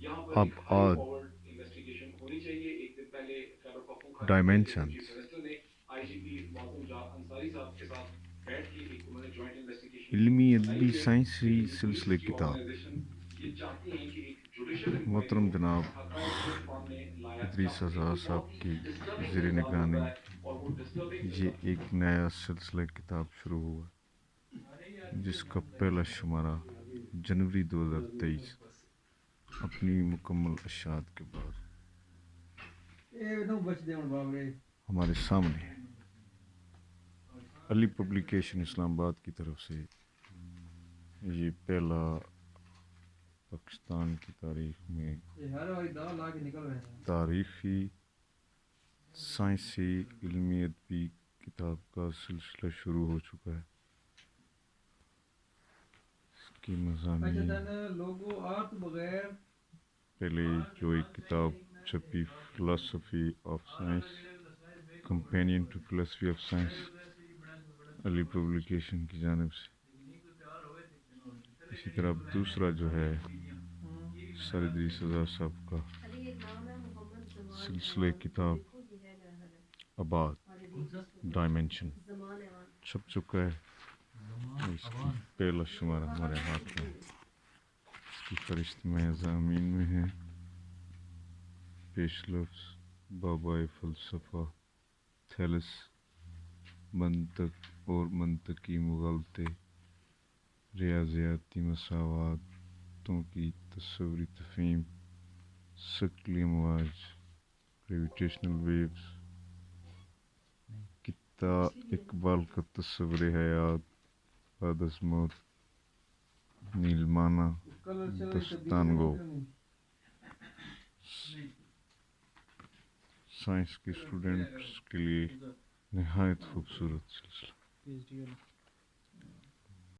ابعاد، dimensions, علمی ادبی سائنسی سلسلہء کتاب۔ محترم جناب ادریس آزاد صاحب کی زیر نگرانی یہ ایک نیا سلسلہ کتاب شروع ہوا جس کا پہلا شمارہ جنوری 2023 اپنی مکمل اشاعت کے بعد ہمارے سامنے ہے۔ علی پبلیکیشن اسلام آباد کی طرف سے یہ پہلا پاکستان کی تاریخ میں تاریخی سائنسی علمی ادبی کتاب کا سلسلہ شروع ہو چکا ہے۔ اس کی مضامین پہلے جو ایک کتاب چھپی philosophy of science, companion to philosophy of science, Ali publication کی جانب سے۔ اسی طرح دوسرا جو ہے سر ادریس آزاد صاحب کا سلسلہء کتاب ابعاد، ڈائمینشن چھپ چکا ہے۔ اس کی پہلا شمارہ ہمارے ہاتھ میں، اس کی فہرست مضامین میں ہے: پیش لفظ، بابائے فلسفہ، تھیلس، منطق اور منطقی مغالطے، ریاضیاتی مساواتوں کی تصوری تفہیم، ثقلی امواج، گریویٹیشنل ویوز، اقبال کا تصور حیات بعد از موت، نیلمانا دستانگو۔ سائنس کے اسٹوڈنٹس کے لیے نہایت خوبصورت سلسلہ۔